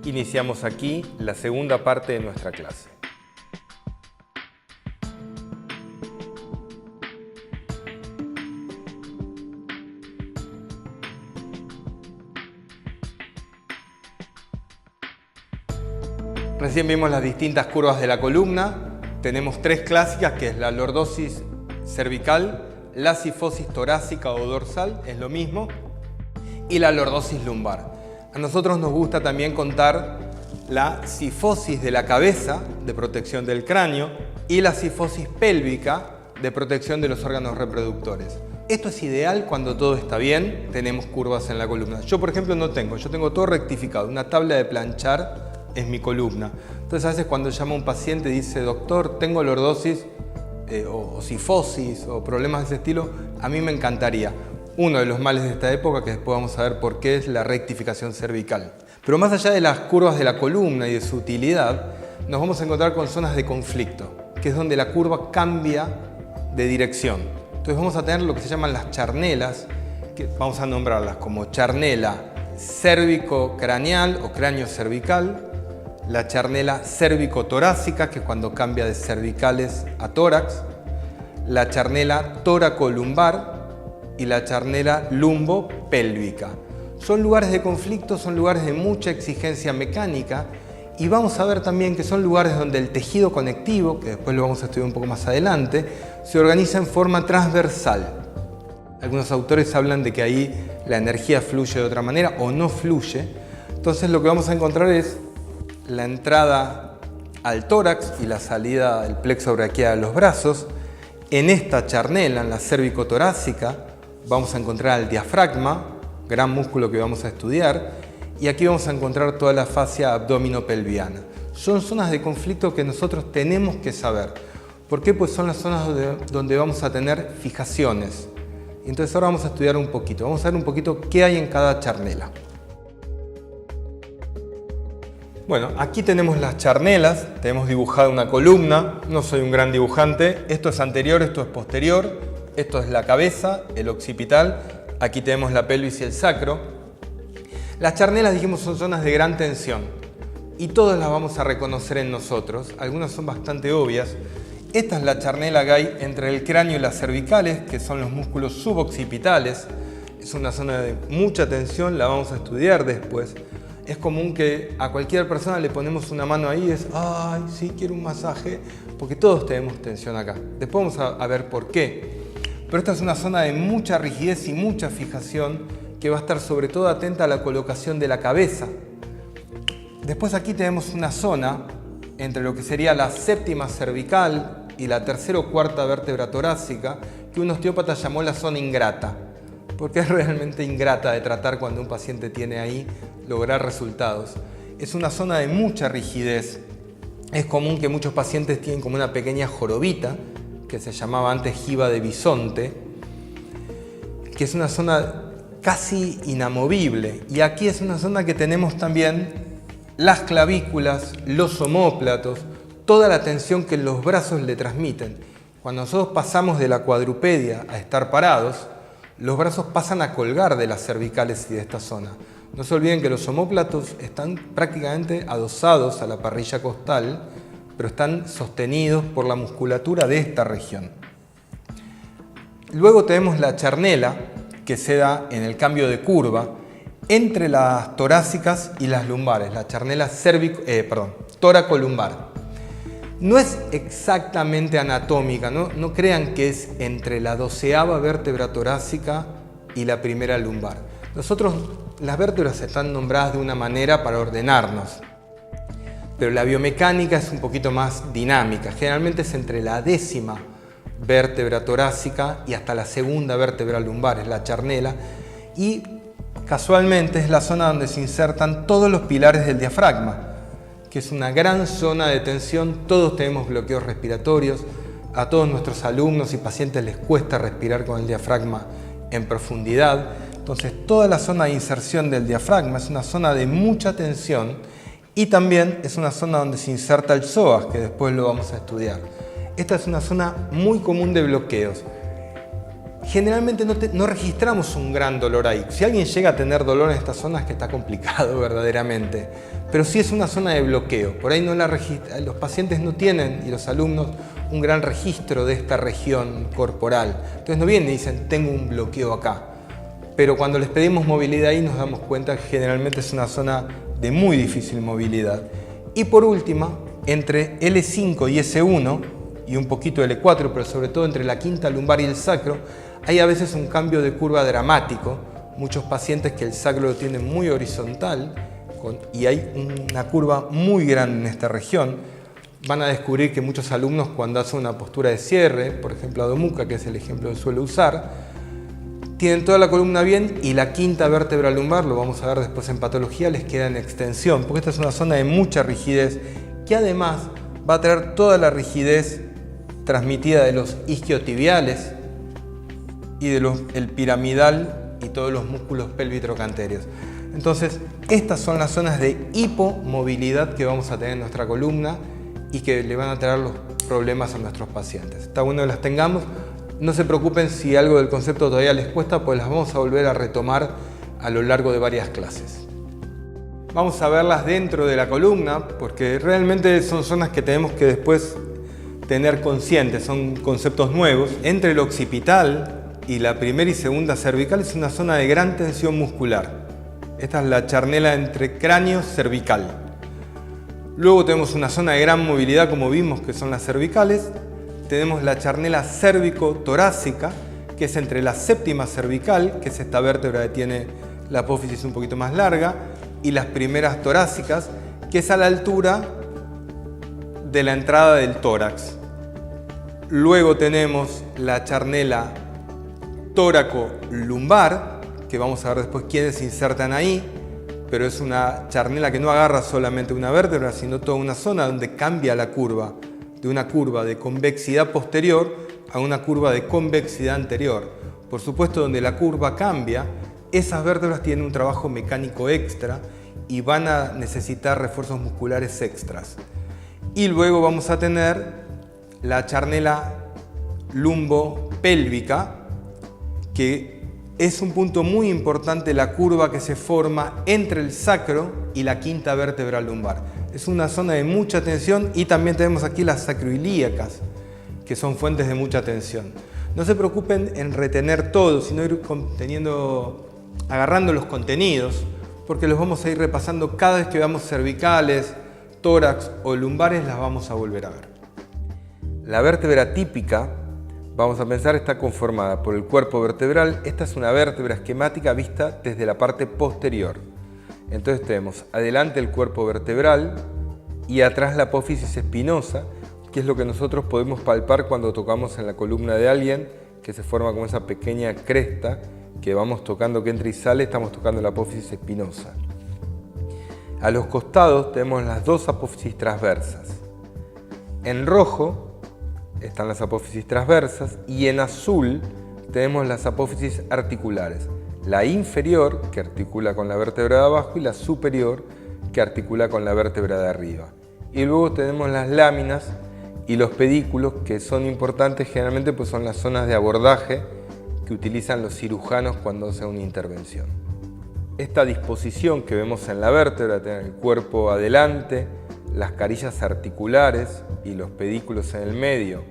Iniciamos aquí la segunda parte de nuestra clase. Recién vimos las distintas curvas de la columna. Tenemos tres clásicas, que es la lordosis cervical, la cifosis torácica o dorsal, es lo mismo, y la lordosis lumbar. A nosotros nos gusta también contar la cifosis de la cabeza, de protección del cráneo, y la cifosis pélvica, de protección de los órganos reproductores. Esto es ideal cuando todo está bien, tenemos curvas en la columna. Yo, por ejemplo, no tengo, yo tengo todo rectificado, una tabla de planchar es mi columna. Entonces, a veces cuando llama un paciente y dice, doctor, tengo lordosis o cifosis o problemas de ese estilo, a mí me encantaría. Uno de los males de esta época, que después vamos a ver por qué, es la rectificación cervical. Pero más allá de las curvas de la columna y de su utilidad, nos vamos a encontrar con zonas de conflicto, que es donde la curva cambia de dirección. Entonces vamos a tener lo que se llaman las charnelas, que vamos a nombrarlas como charnela cérvico-craneal o cráneo-cervical, la charnela cérvico-torácica, que es cuando cambia de cervicales a tórax, la charnela tóraco-lumbar y la charnela lumbo-pélvica. Son lugares de conflicto, son lugares de mucha exigencia mecánica, y vamos a ver también que son lugares donde el tejido conectivo, que después lo vamos a estudiar un poco más adelante, se organiza en forma transversal. Algunos autores hablan de que ahí la energía fluye de otra manera o no fluye. Entonces lo que vamos a encontrar es la entrada al tórax y la salida del plexo braquial de los brazos. En esta charnela, en la cérvico-torácica, vamos a encontrar el diafragma, gran músculo que vamos a estudiar, y aquí vamos a encontrar toda la fascia abdominopelviana. Son zonas de conflicto que nosotros tenemos que saber. ¿Por qué? Pues son las zonas donde vamos a tener fijaciones. Entonces ahora vamos a estudiar un poquito, vamos a ver un poquito qué hay en cada charnela. Bueno, aquí tenemos las charnelas, tenemos dibujada una columna, no soy un gran dibujante, esto es anterior, esto es posterior, esto es la cabeza, el occipital, aquí tenemos la pelvis y el sacro. Las charnelas, dijimos, son zonas de gran tensión y todas las vamos a reconocer en nosotros, algunas son bastante obvias. Esta es la charnela que hay entre el cráneo y las cervicales, que son los músculos suboccipitales. Es una zona de mucha tensión, la vamos a estudiar después. Es común que a cualquier persona le ponemos una mano ahí y es, ay, sí, quiero un masaje, porque todos tenemos tensión acá. Después vamos a ver por qué. Pero esta es una zona de mucha rigidez y mucha fijación, que va a estar sobre todo atenta a la colocación de la cabeza. Después aquí tenemos una zona entre lo que sería la séptima cervical y la tercera o cuarta vértebra torácica, que un osteópata llamó la zona ingrata, porque es realmente ingrata de tratar cuando un paciente tiene ahí lograr resultados. Es una zona de mucha rigidez. Es común que muchos pacientes tienen como una pequeña jorobita, que se llamaba antes jiba de bisonte, que es una zona casi inamovible. Y aquí es una zona que tenemos también las clavículas, los omóplatos, toda la tensión que los brazos le transmiten. Cuando nosotros pasamos de la cuadrupedia a estar parados, los brazos pasan a colgar de las cervicales y de esta zona. No se olviden que los omóplatos están prácticamente adosados a la parrilla costal, pero están sostenidos por la musculatura de esta región. Luego tenemos la charnela, que se da en el cambio de curva entre las torácicas y las lumbares, la charnela tóraco-lumbar. No es exactamente anatómica, no crean que es entre la 12ª vértebra torácica y la primera lumbar. Nosotros, las vértebras están nombradas de una manera para ordenarnos, pero la biomecánica es un poquito más dinámica. Generalmente es entre la 10ª vértebra torácica y hasta la 2ª vértebra lumbar, es la charnela, y casualmente es la zona donde se insertan todos los pilares del diafragma, que es una gran zona de tensión. Todos tenemos bloqueos respiratorios, a todos nuestros alumnos y pacientes les cuesta respirar con el diafragma en profundidad. Entonces toda la zona de inserción del diafragma es una zona de mucha tensión, y también es una zona donde se inserta el psoas, que después lo vamos a estudiar. Esta es una zona muy común de bloqueos. generalmente no registramos un gran dolor ahí. Si alguien llega a tener dolor en esta zona es que está complicado verdaderamente, pero sí es una zona de bloqueo. Por ahí no la registra, los pacientes no tienen, y los alumnos, un gran registro de esta región corporal. Entonces no vienen y dicen, tengo un bloqueo acá. Pero cuando les pedimos movilidad ahí nos damos cuenta que generalmente es una zona de muy difícil movilidad. Y por último, entre L5 y S1, y un poquito L4, pero sobre todo entre la quinta lumbar y el sacro, hay a veces un cambio de curva dramático. Muchos pacientes que el sacro lo tienen muy horizontal y hay una curva muy grande en esta región. Van a descubrir que muchos alumnos cuando hacen una postura de cierre, por ejemplo Adho-Mukha, que es el ejemplo que suelo usar, tienen toda la columna bien y la quinta vértebra lumbar, lo vamos a ver después en patología, les queda en extensión, porque esta es una zona de mucha rigidez que además va a traer toda la rigidez transmitida de los isquiotibiales y el piramidal y todos los músculos pelvitrocanterios. Entonces, estas son las zonas de hipomovilidad que vamos a tener en nuestra columna y que le van a traer los problemas a nuestros pacientes. Está bueno que las tengamos. No se preocupen si algo del concepto todavía les cuesta, pues las vamos a volver a retomar a lo largo de varias clases. Vamos a verlas dentro de la columna, porque realmente son zonas que tenemos que después tener conscientes, son conceptos nuevos. Entre el occipital y la primera y segunda cervical es una zona de gran tensión muscular. Esta es la charnela entre cráneo cervical. Luego tenemos una zona de gran movilidad, como vimos, que son las cervicales. Tenemos la charnela cérvico-torácica, que es entre la séptima cervical, que es esta vértebra que tiene la apófisis un poquito más larga, y las primeras torácicas, que es a la altura de la entrada del tórax. Luego tenemos la charnela tóraco-lumbar, que vamos a ver después quiénes se insertan ahí, pero es una charnela que no agarra solamente una vértebra, sino toda una zona donde cambia la curva, de una curva de convexidad posterior a una curva de convexidad anterior. Por supuesto, donde la curva cambia, esas vértebras tienen un trabajo mecánico extra y van a necesitar refuerzos musculares extras. Y luego vamos a tener la charnela lumbopélvica, que es un punto muy importante, la curva que se forma entre el sacro y la quinta vértebra lumbar. Es una zona de mucha tensión y también tenemos aquí las sacroilíacas, que son fuentes de mucha tensión. No se preocupen en retener todo, sino ir agarrando los contenidos, porque los vamos a ir repasando cada vez que veamos cervicales, tórax o lumbares, las vamos a volver a ver. La vértebra típica, vamos a pensar, está conformada por el cuerpo vertebral. Esta es una vértebra esquemática vista desde la parte posterior. Entonces tenemos adelante el cuerpo vertebral y atrás la apófisis espinosa, que es lo que nosotros podemos palpar cuando tocamos en la columna de alguien, que se forma como esa pequeña cresta que vamos tocando, que entra y sale, estamos tocando la apófisis espinosa. A los costados tenemos las dos apófisis transversas. En rojo están las apófisis transversas y en azul tenemos las apófisis articulares. La inferior, que articula con la vértebra de abajo, y la superior, que articula con la vértebra de arriba. Y luego tenemos las láminas y los pedículos, que son importantes generalmente, pues son las zonas de abordaje que utilizan los cirujanos cuando hacen una intervención. Esta disposición que vemos en la vértebra, tener el cuerpo adelante, las carillas articulares y los pedículos en el medio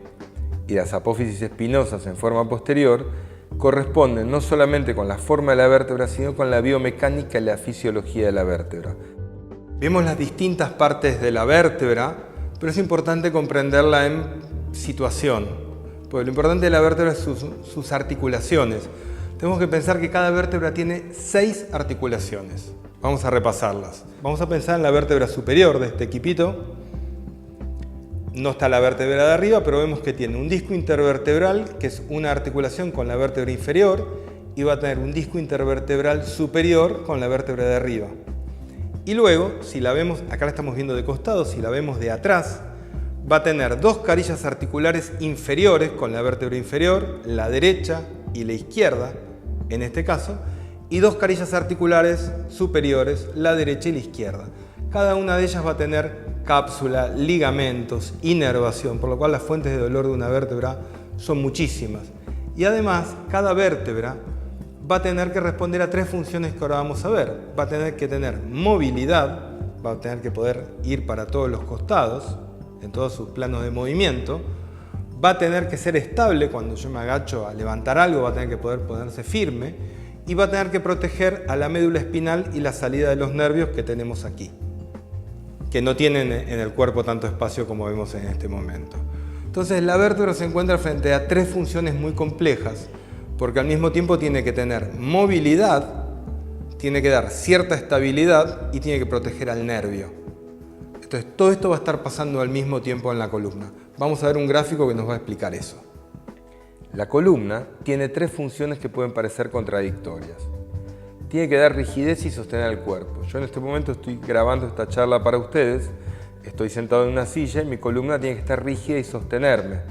y las apófisis espinosas en forma posterior, corresponden no solamente con la forma de la vértebra, sino con la biomecánica y la fisiología de la vértebra. Vemos las distintas partes de la vértebra, pero es importante comprenderla en situación, porque lo importante de la vértebra es sus articulaciones. Tenemos que pensar que cada vértebra tiene 6 articulaciones. Vamos a repasarlas. Vamos a pensar en la vértebra superior de este equipito. No está la vértebra de arriba, pero vemos que tiene un disco intervertebral, que es una articulación con la vértebra inferior, y va a tener un disco intervertebral superior con la vértebra de arriba. Y luego, si la vemos, acá la estamos viendo de costado, si la vemos de atrás, va a tener 2 carillas articulares inferiores con la vértebra inferior, la derecha y la izquierda, en este caso, y 2 carillas articulares superiores, la derecha y la izquierda. Cada una de ellas va a tener cápsula, ligamentos, inervación, por lo cual las fuentes de dolor de una vértebra son muchísimas. Y además, cada vértebra va a tener que responder a 3 funciones que ahora vamos a ver. Va a tener que tener movilidad, va a tener que poder ir para todos los costados, en todos sus planos de movimiento. Va a tener que ser estable, cuando yo me agacho a levantar algo, va a tener que poder ponerse firme. Y va a tener que proteger a la médula espinal y la salida de los nervios que tenemos aquí, que no tienen en el cuerpo tanto espacio como vemos en este momento. Entonces la vértebra se encuentra frente a 3 funciones muy complejas, porque al mismo tiempo tiene que tener movilidad, tiene que dar cierta estabilidad y tiene que proteger al nervio. Entonces todo esto va a estar pasando al mismo tiempo en la columna. Vamos a ver un gráfico que nos va a explicar eso. La columna tiene 3 funciones que pueden parecer contradictorias. Tiene que dar rigidez y sostener el cuerpo. Yo en este momento estoy grabando esta charla para ustedes, estoy sentado en una silla y mi columna tiene que estar rígida y sostenerme.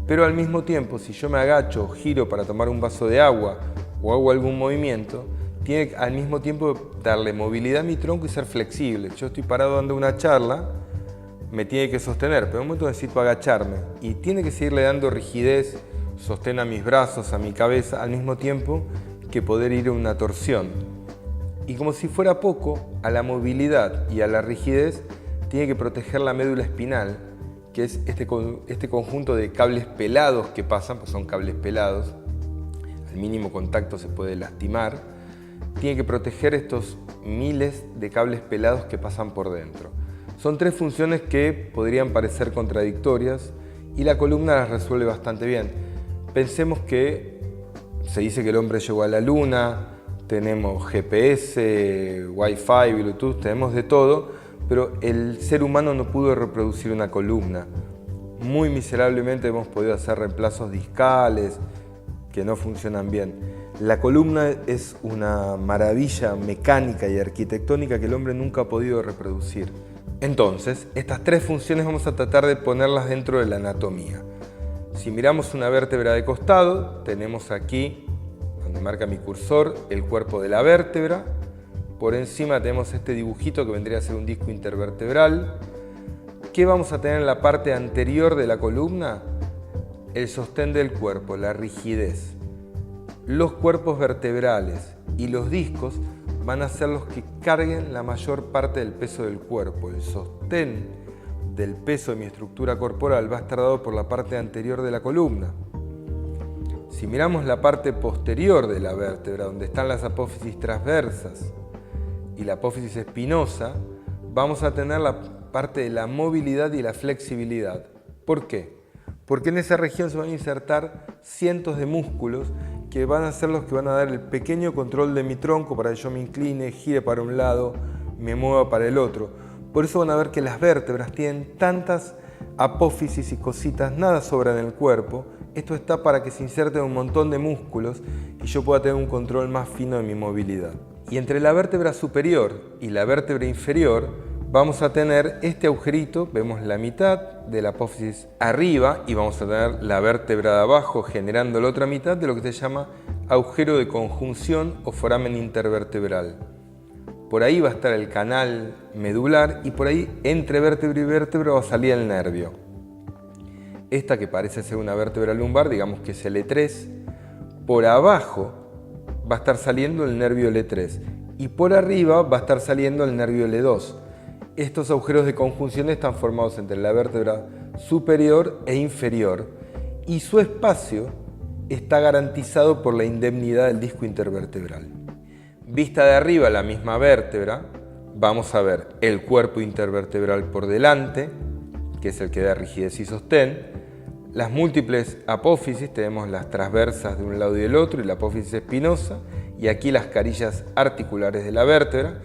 Pero al mismo tiempo, si yo me agacho o giro para tomar un vaso de agua o hago algún movimiento, tiene que al mismo tiempo darle movilidad a mi tronco y ser flexible. Yo estoy parado dando una charla, me tiene que sostener, pero en un momento necesito agacharme y tiene que seguirle dando rigidez, sostén a mis brazos, a mi cabeza, al mismo tiempo que poder ir a una torsión. Y como si fuera poco, a la movilidad y a la rigidez tiene que proteger la médula espinal, que es este conjunto de cables pelados que pasan, pues son cables pelados, al mínimo contacto se puede lastimar, tiene que proteger estos miles de cables pelados que pasan por dentro. Son 3 funciones que podrían parecer contradictorias y la columna las resuelve bastante bien. Pensemos que se dice que el hombre llegó a la luna, tenemos GPS, Wi-Fi, Bluetooth, tenemos de todo, pero el ser humano no pudo reproducir una columna. Muy miserablemente hemos podido hacer reemplazos discales que no funcionan bien. La columna es una maravilla mecánica y arquitectónica que el hombre nunca ha podido reproducir. Entonces, estas 3 funciones vamos a tratar de ponerlas dentro de la anatomía. Si miramos una vértebra de costado, tenemos aquí, donde marca mi cursor, el cuerpo de la vértebra. Por encima tenemos este dibujito que vendría a ser un disco intervertebral. ¿Qué vamos a tener en la parte anterior de la columna? El sostén del cuerpo, la rigidez. Los cuerpos vertebrales y los discos van a ser los que carguen la mayor parte del peso del cuerpo. El sostén del peso de mi estructura corporal va a estar dado por la parte anterior de la columna. Si miramos la parte posterior de la vértebra, donde están las apófisis transversas y la apófisis espinosa, vamos a tener la parte de la movilidad y la flexibilidad. ¿Por qué? Porque en esa región se van a insertar cientos de músculos que van a ser los que van a dar el pequeño control de mi tronco para que yo me incline, gire para un lado, me mueva para el otro. Por eso van a ver que las vértebras tienen tantas apófisis y cositas, nada sobra en el cuerpo. Esto está para que se inserten un montón de músculos y yo pueda tener un control más fino de mi movilidad. Y entre la vértebra superior y la vértebra inferior vamos a tener este agujerito, vemos la mitad de la apófisis arriba y vamos a tener la vértebra de abajo generando la otra mitad de lo que se llama agujero de conjunción o foramen intervertebral. Por ahí va a estar el canal medular y por ahí entre vértebra y vértebra va a salir el nervio. Esta que parece ser una vértebra lumbar, digamos que es L3, por abajo va a estar saliendo el nervio L3 y por arriba va a estar saliendo el nervio L2. Estos agujeros de conjunción están formados entre la vértebra superior e inferior y su espacio está garantizado por la indemnidad del disco intervertebral. Vista de arriba la misma vértebra, vamos a ver el cuerpo intervertebral por delante, que es el que da rigidez y sostén, las múltiples apófisis, tenemos las transversas de un lado y del otro y la apófisis espinosa, y aquí las carillas articulares de la vértebra,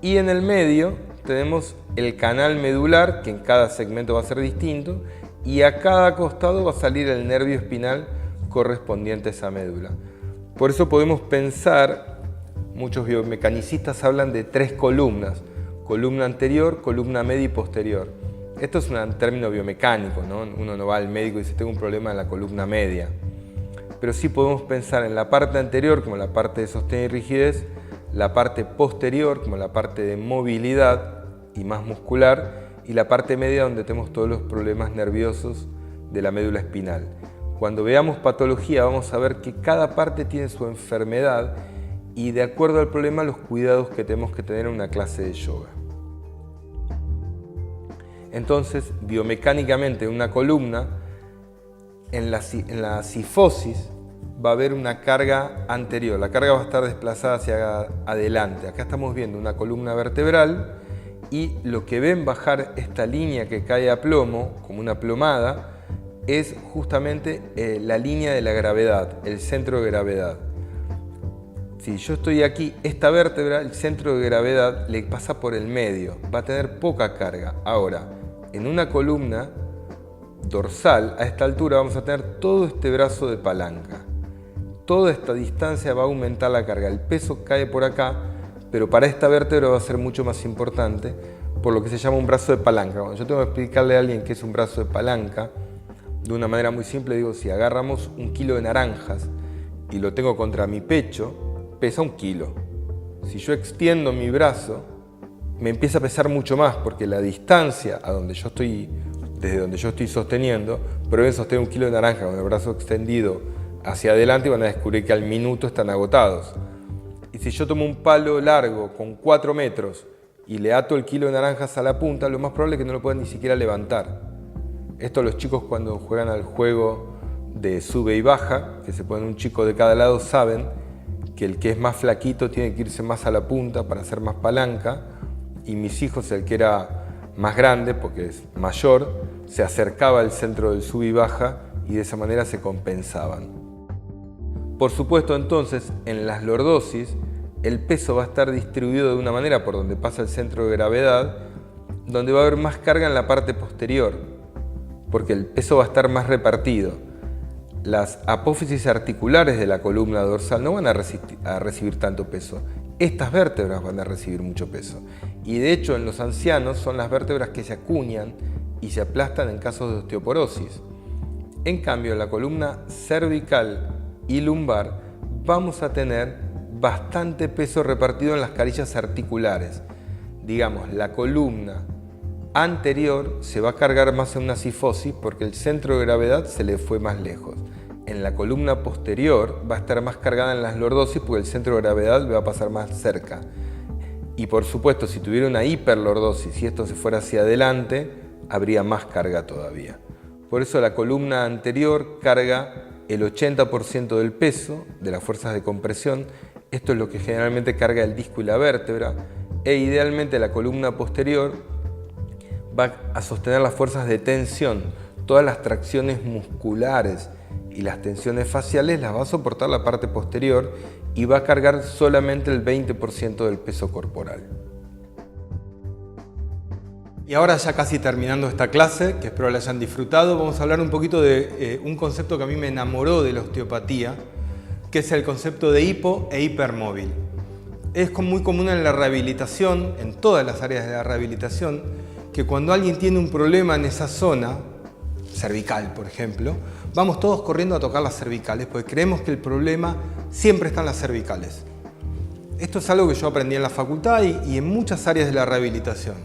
y en el medio tenemos el canal medular, que en cada segmento va a ser distinto, y a cada costado va a salir el nervio espinal correspondiente a esa médula. Por eso podemos pensar, muchos biomecanicistas hablan de 3 columnas, columna anterior, columna media y posterior. Esto es un término biomecánico, ¿no? Uno no va al médico y dice tengo un problema en la columna media. Pero sí podemos pensar en la parte anterior como la parte de sostén y rigidez, la parte posterior como la parte de movilidad y más muscular, y la parte media donde tenemos todos los problemas nerviosos de la médula espinal. Cuando veamos patología vamos a ver que cada parte tiene su enfermedad y de acuerdo al problema los cuidados que tenemos que tener en una clase de yoga. Entonces, biomecánicamente en una columna, en la cifosis va a haber una carga anterior, la carga va a estar desplazada hacia adelante. Acá estamos viendo una columna vertebral y lo que ven bajar esta línea que cae a plomo, como una plomada, es justamente la línea de la gravedad, el centro de gravedad. Si yo estoy aquí, esta vértebra, el centro de gravedad le pasa por el medio, va a tener poca carga. Ahora, en una columna dorsal, a esta altura vamos a tener todo este brazo de palanca. Toda esta distancia va a aumentar la carga, el peso cae por acá, pero para esta vértebra va a ser mucho más importante por lo que se llama un brazo de palanca. Cuando yo tengo que explicarle a alguien qué es un brazo de palanca, de una manera muy simple digo, si agarramos 1 kilo de naranjas y lo tengo contra mi pecho, pesa 1 kilo. Si yo extiendo mi brazo, me empieza a pesar mucho más porque la distancia a donde yo estoy, desde donde yo estoy sosteniendo, prueben sostener 1 kilo de naranja con el brazo extendido hacia adelante y van a descubrir que al minuto están agotados. Y si yo tomo un palo largo con 4 metros y le ato el kilo de naranjas a la punta, lo más probable es que no lo puedan ni siquiera levantar. Esto los chicos cuando juegan al juego de sube y baja, que se ponen un chico de cada lado, saben que el que es más flaquito tiene que irse más a la punta para hacer más palanca, y mis hijos, el que era más grande, porque es mayor, se acercaba al centro del sube y baja y de esa manera se compensaban. Por supuesto, entonces, en las lordosis, el peso va a estar distribuido de una manera por donde pasa el centro de gravedad, donde va a haber más carga en la parte posterior, porque el peso va a estar más repartido. Las apófisis articulares de la columna dorsal no van a recibir tanto peso. Estas vértebras van a recibir mucho peso. Y de hecho, en los ancianos son las vértebras que se acuñan y se aplastan en casos de osteoporosis. En cambio, en la columna cervical y lumbar vamos a tener bastante peso repartido en las carillas articulares. Digamos, la columna anterior se va a cargar más en una cifosis porque el centro de gravedad se le fue más lejos. En la columna posterior va a estar más cargada en las lordosis porque el centro de gravedad le va a pasar más cerca. Y por supuesto, si tuviera una hiperlordosis y esto se fuera hacia adelante, habría más carga todavía. Por eso la columna anterior carga el 80% del peso de las fuerzas de compresión. Esto es lo que generalmente carga el disco y la vértebra. E idealmente la columna posterior va a sostener las fuerzas de tensión. Todas las tracciones musculares y las tensiones faciales las va a soportar la parte posterior y va a cargar solamente el 20% del peso corporal. Y ahora ya casi terminando esta clase, que espero la hayan disfrutado, vamos a hablar un poquito de un concepto que a mí me enamoró de la osteopatía, que es el concepto de hipo e hipermóvil. Es muy común en la rehabilitación, en todas las áreas de la rehabilitación, que cuando alguien tiene un problema en esa zona, cervical por ejemplo, vamos todos corriendo a tocar las cervicales porque creemos que el problema siempre está en las cervicales. Esto es algo que yo aprendí en la facultad y en muchas áreas de la rehabilitación.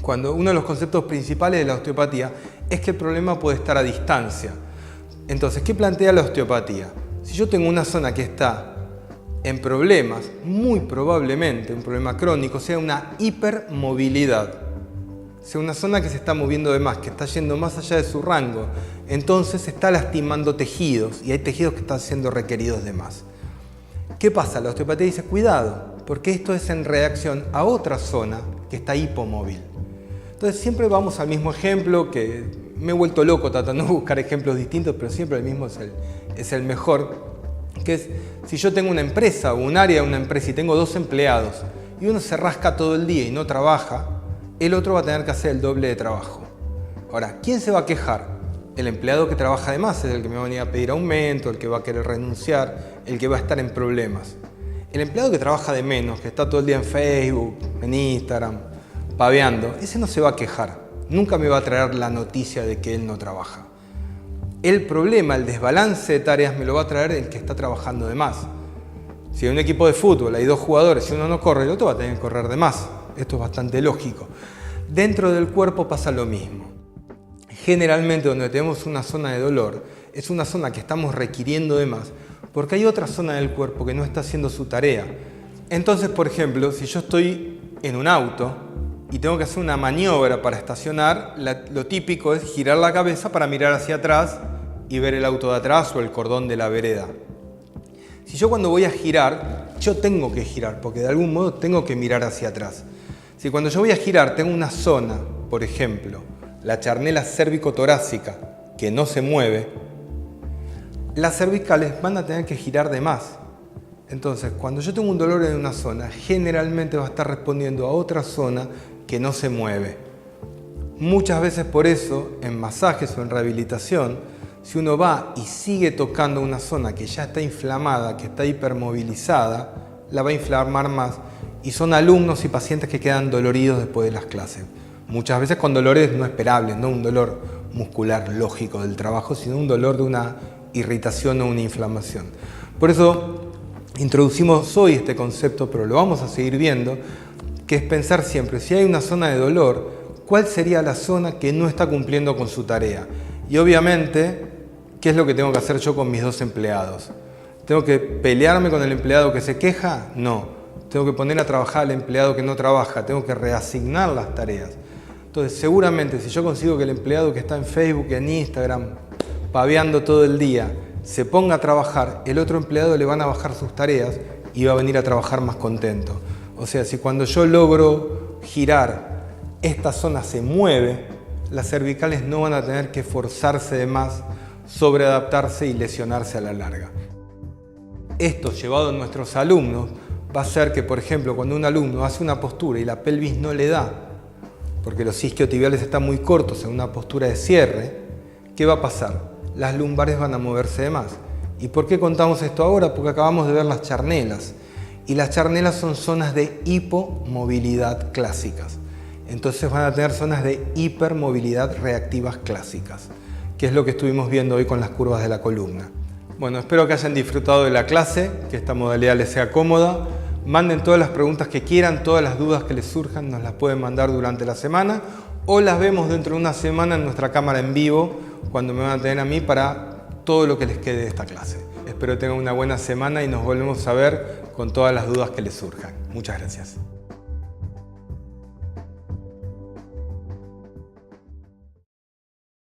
Cuando uno de los conceptos principales de la osteopatía es que el problema puede estar a distancia. Entonces, ¿qué plantea la osteopatía? Si yo tengo una zona que está en problemas, muy probablemente un problema crónico sea una hipermovilidad. Sea una zona que se está moviendo de más, que está yendo más allá de su rango. Entonces está lastimando tejidos y hay tejidos que están siendo requeridos de más. ¿Qué pasa? La osteopatía dice, cuidado, porque esto es en reacción a otra zona que está hipomóvil. Entonces siempre vamos al mismo ejemplo, que me he vuelto loco tratando de buscar ejemplos distintos, pero siempre el mismo es el mejor, que es si yo tengo una empresa o un área de una empresa y tengo 2 empleados y uno se rasca todo el día y no trabaja, el otro va a tener que hacer el doble de trabajo. Ahora, ¿quién se va a quejar? El empleado que trabaja de más es el que me va a venir a pedir aumento, el que va a querer renunciar, el que va a estar en problemas. El empleado que trabaja de menos, que está todo el día en Facebook, en Instagram, paveando, ese no se va a quejar. Nunca me va a traer la noticia de que él no trabaja. El problema, el desbalance de tareas me lo va a traer el que está trabajando de más. Si en un equipo de fútbol hay 2 jugadores, si uno no corre, el otro va a tener que correr de más. Esto es bastante lógico. Dentro del cuerpo pasa lo mismo. Generalmente donde tenemos una zona de dolor es una zona que estamos requiriendo de más, porque hay otra zona del cuerpo que no está haciendo su tarea. Entonces, por ejemplo, si yo estoy en un auto y tengo que hacer una maniobra para estacionar, lo típico es girar la cabeza para mirar hacia atrás y ver el auto de atrás o el cordón de la vereda. Si yo cuando voy a girar, yo tengo que girar, porque de algún modo tengo que mirar hacia atrás. Si cuando yo voy a girar tengo una zona, por ejemplo, la charnela cérvico-torácica, que no se mueve, las cervicales van a tener que girar de más. Entonces, cuando yo tengo un dolor en una zona, generalmente va a estar respondiendo a otra zona que no se mueve. Muchas veces por eso, en masajes o en rehabilitación, si uno va y sigue tocando una zona que ya está inflamada, que está hipermovilizada, la va a inflamar más. Y son alumnos y pacientes que quedan doloridos después de las clases. Muchas veces con dolores no esperables, no un dolor muscular lógico del trabajo, sino un dolor de una irritación o una inflamación. Por eso introducimos hoy este concepto, pero lo vamos a seguir viendo, que es pensar siempre, si hay una zona de dolor, ¿cuál sería la zona que no está cumpliendo con su tarea? Y obviamente, ¿qué es lo que tengo que hacer yo con mis dos empleados? ¿Tengo que pelearme con el empleado que se queja? No. Tengo que poner a trabajar al empleado que no trabaja, tengo que reasignar las tareas. Entonces, seguramente, si yo consigo que el empleado que está en Facebook, en Instagram, paveando todo el día, se ponga a trabajar, el otro empleado le van a bajar sus tareas y va a venir a trabajar más contento. O sea, si cuando yo logro girar, esta zona se mueve, las cervicales no van a tener que forzarse de más, sobreadaptarse y lesionarse a la larga. Esto, llevado a nuestros alumnos, va a ser que, por ejemplo, cuando un alumno hace una postura y la pelvis no le da, porque los isquiotibiales están muy cortos en una postura de cierre, ¿qué va a pasar? Las lumbares van a moverse de más. ¿Y por qué contamos esto ahora? Porque acabamos de ver las charnelas. Y las charnelas son zonas de hipomovilidad clásicas. Entonces van a tener zonas de hipermovilidad reactivas clásicas, que es lo que estuvimos viendo hoy con las curvas de la columna. Bueno, espero que hayan disfrutado de la clase, que esta modalidad les sea cómoda. Manden todas las preguntas que quieran, todas las dudas que les surjan, nos las pueden mandar durante la semana o las vemos dentro de una semana en nuestra cámara en vivo, cuando me van a tener a mí para todo lo que les quede de esta clase. Espero que tengan una buena semana y nos volvemos a ver con todas las dudas que les surjan. Muchas gracias.